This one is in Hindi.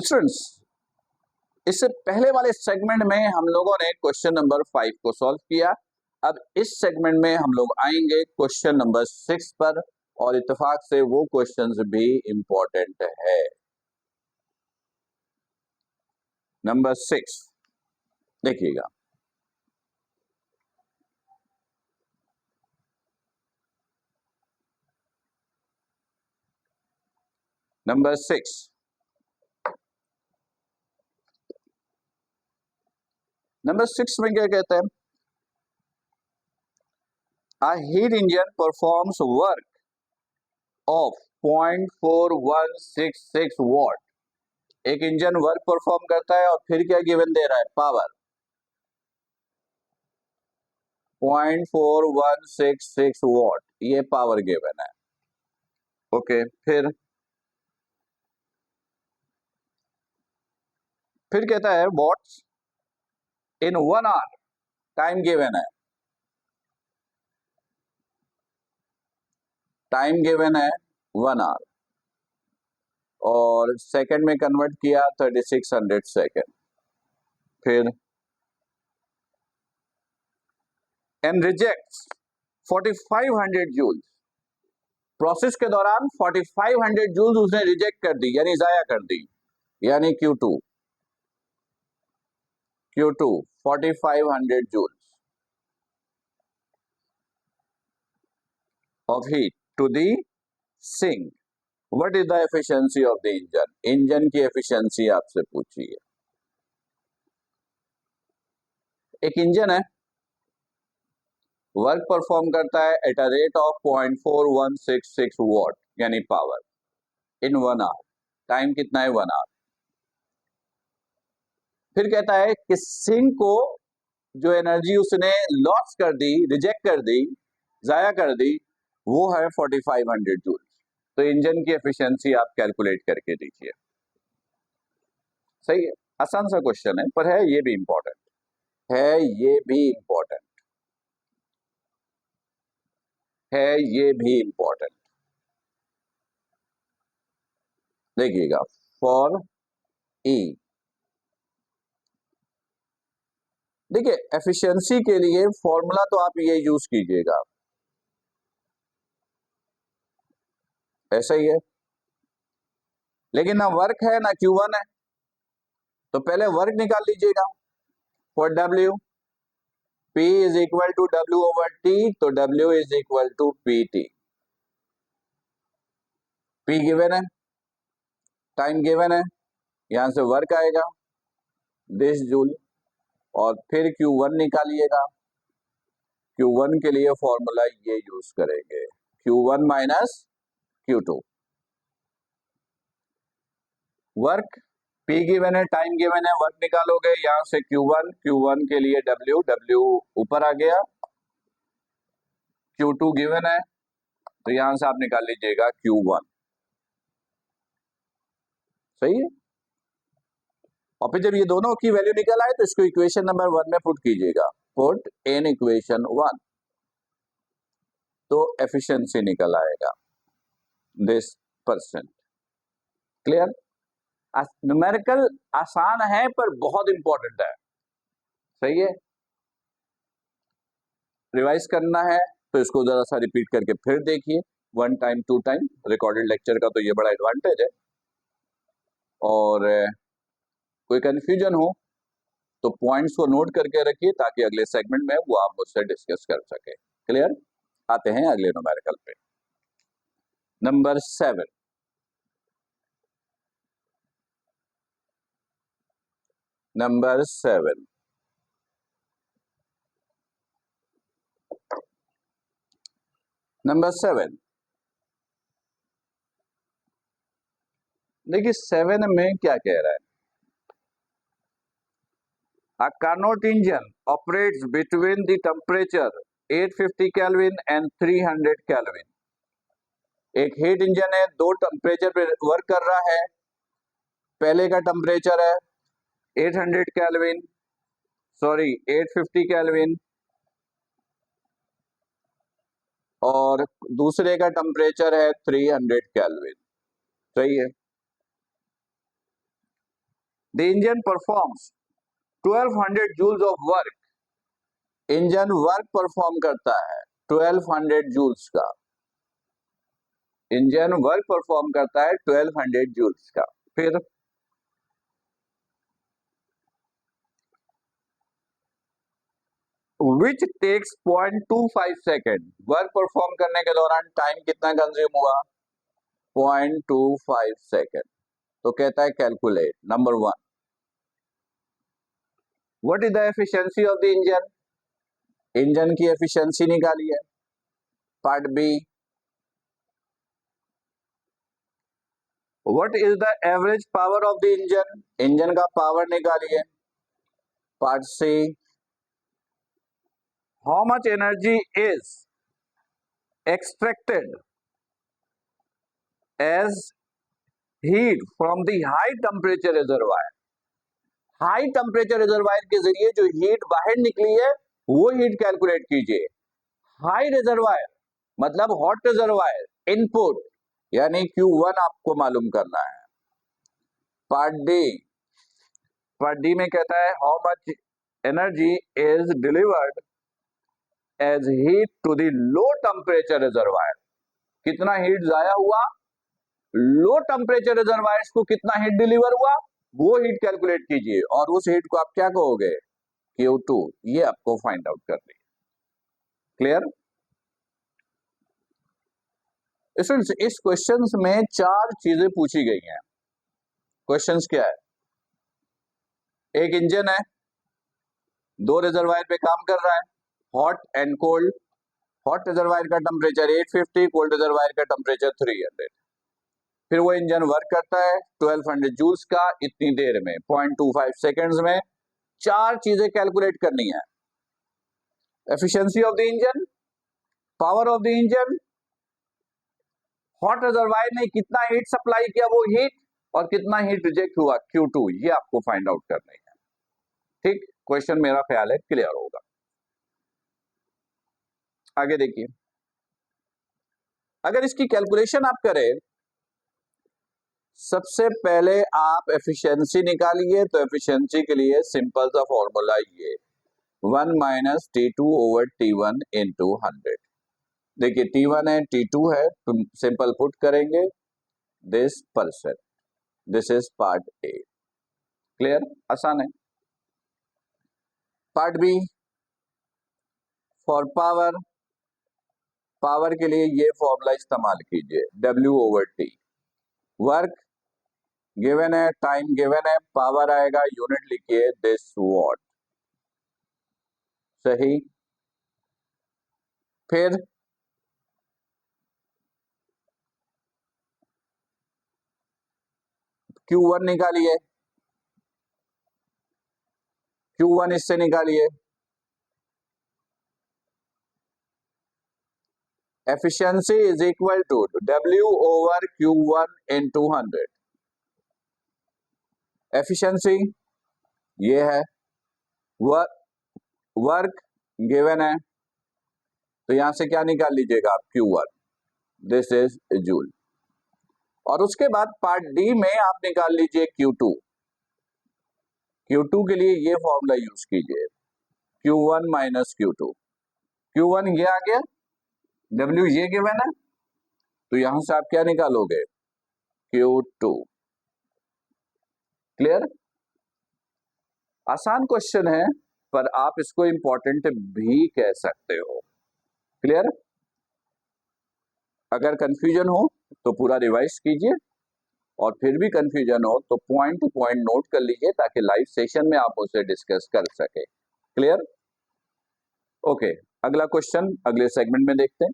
स्टूडेंट्स, इससे पहले वाले सेगमेंट में हम लोगों ने क्वेश्चन नंबर 5 को सॉल्व किया। अब इस सेगमेंट में हम लोग आएंगे क्वेश्चन नंबर 6 पर, और इत्तेफाक से वो क्वेश्चंस भी इंपॉर्टेंट है। नंबर 6 देखिएगा, नंबर 6 में क्या कहते हैं? A heat engine performs work of 0.4166 watt। एक इंजन वर्क परफॉर्म करता है और फिर क्या गिवन दे रहा है? पावर 0.4166 वॉट, ये पावर गिवन है। ओके, फिर कहता है watts in 1 hour, time given है, टाइम गिवन है 1 आवर, और सेकंड में कन्वर्ट किया 3600 सेकंड। फिर एंड रिजेक्ट्स 4500 जूल्स, प्रोसेस के दौरान 4500 जूल्स उसने रिजेक्ट कर दी, यानी जाया कर दी, यानी Q2 4500 joules of heat to the sink। What is the efficiency of the engine? Engine की एफिशिएंसी आपसे पूछी है। एक इंजन है, वर्क परफॉर्म करता है at a rate of 0.4166 what, यानी पावर इन 1 आवर, टाइम कितना है? 1 आवर। फिर कहता है कि सिंक को जो एनर्जी उसने लॉस कर दी, रिजेक्ट कर दी, जाया कर दी, वो है 4500 जूल। तो इंजन की एफिशिएंसी आप कैलकुलेट करके दीजिए। सही है, आसान सा क्वेश्चन है, पर है ये भी इंपॉर्टेंट है, ये भी इंपॉर्टेंट है, ये भी इंपॉर्टेंट। देखिएगा, फॉर ई, देखिए एफिशिएंसी के लिए फॉर्मूला तो आप ये यूज कीजिएगा, ऐसा ही है, लेकिन ना वर्क है ना Q1 है, तो पहले वर्क निकाल लीजिएगा। For W, P is equal to W over T, तो W is equal to PT। P given है, टाइम गिवन है, यहां से वर्क आएगा 10 जूल, और फिर Q1 निकालिएगा। Q1 के लिए फॉर्मूला ये यूज करेंगे, Q1 minus Q2। Work P given है, टाइम गिवन है, वर्क निकालोगे यहां से Q1 के लिए W ऊपर आ गया, Q2 गिवन है, तो यहां से आप निकाल लीजिएगा Q1। सही है, और फिर जब ये दोनों की वैल्यू निकल आए तो इसको इक्वेशन नंबर 1 में पुट कीजिएगा, पुट इन इक्वेशन 1, तो एफिशिएंसी निकल आएगा दिस %। क्लियर? न्यूमेरिकल आसान है पर बहुत इंपॉर्टेंट है। सही है, रिवाइज करना है तो इसको जरा सा रिपीट करके फिर देखिए, 1 टाइम 2 टाइम, रिकॉर्डेड लेक्चर का तो ये बड़ा एडवांटेज है। और कोई कंफ्यूजन हो तो पॉइंट्स को नोट करके रखिए, ताकि अगले सेगमेंट में वो आप मुझसे डिस्कस कर सके। क्लियर? आते हैं अगले न्यूमेरिकल पे, नंबर 7। नंबर 7, नंबर 7 देखिए 7 में क्या कह रहा है? A Carnot engine operates between the temperature 850 Kelvin and 300 Kelvin। एक हीट इंजन है, 2 टेम्परेचर पे वर्क कर रहा है। पहले का टेम्परेचर है 800 केल्विन, सॉरी 850 केल्विन, और दूसरे का टेम्परेचर है 300 केल्विन। सही है, the engine performs 1200 joules of work, engine work perform करता है 1200 जूल्स का, इंजन वर्क परफॉर्म करता है 1200 जूल्स का। फिर which takes 0.25 second, work perform करने के दौरान टाइम कितना कंज्यूम हुआ, 0.25 सेकेंड। तो कहता है calculate number 1, what is the efficiency of the engine, engine की एफिशिएंसी निकाली है। Part B, what is the average power of the engine, engine का पावर निकालिए। Part C, how much energy is extracted as heat from the high temperature reservoir, high temperature reservoir के जरिए जो हीट बाहर निकली है वो हीट कैलकुलेट कीजिए। हाई रिजर्वायर मतलब हॉट रिजर्वायर, इनपुट यानी Q1 आपको मालूम करना है। पार्ट डी, पार्ट डी में कहता है how much energy is delivered as heat to the low temperature reservoir, कितना हीट जाया हुआ, लो टेम्परेचर रिजर्वायर्स को कितना हीट डिलीवर हुआ वो हीट कैलकुलेट कीजिए, और उस हीट को आप क्या कहोगे, Q2, ये आपको फाइंड आउट करनी है। क्लियर स्टूडेंट्स, इस क्वेश्चंस में 4 चीजें पूछी गई हैं। क्वेश्चंस क्या है, एक इंजन है, 2 रिजर्वायर पे काम कर रहा है, hot and cold, hot reservoir का टेम्परेचर 850, कोल्ड रिजर्वायर का टेम्परेचर 300। फिर वो इंजन वर्क करता है 1200 जूल्स का इतनी देर में, 0.25 सेकेंड्स में। 4 चीजें कैलकुलेट करनी है, efficiency of the engine, power of the engine, hot reservoir ने कितना हीट सप्लाई किया वो हीट, और कितना हीट रिजेक्ट हुआ Q2, ये आपको फाइंड आउट करनी है। ठीक, क्वेश्चन मेरा ख्याल है क्लियर होगा। आगे देखिए, अगर इसकी कैलकुलेशन आप करें, सबसे पहले आप एफिशिएंसी निकालिए, तो एफिशिएंसी के लिए सिंपल सा फॉर्मूला ये 1 minus T2 over T1 into 100। देखिए T1 है T2 है, तो सिंपल पुट करेंगे this percent, this is part A. Clear, आसान है। Part B, for power, power के लिए ये फॉर्मूला इस्तेमाल कीजिए W over T, work given है, टाइम गिवन है, पावर आएगा, यूनिट लिखिए दिस वॉट। सही। फिर Q1 निकालिए, Q1 इससे निकालिए, efficiency is equal to W over Q1 into 100। Efficiency ये है, वर्क गिवन है, तो यहां से क्या निकाल लीजिएगा आप, Q1, दिस इज जूल। और उसके बाद पार्ट डी में आप निकाल लीजिए Q2, Q2 के लिए ये फॉर्मूला यूज कीजिए, Q1 माइनस Q2, Q1 ये आ गया, W ये गिवन है, तो यहां से आप क्या निकालोगे, Q2। क्लियर, आसान क्वेश्चन है, पर आप इसको इंपॉर्टेंट भी कह सकते हो। क्लियर, अगर कंफ्यूजन हो तो पूरा रिवाइज कीजिए, और फिर भी कंफ्यूजन हो तो पॉइंट टू पॉइंट नोट कर लीजिए, ताकि लाइव सेशन में आप उसे डिस्कस कर सके। क्लियर, ओके, अगला क्वेश्चन अगले सेगमेंट में देखते हैं।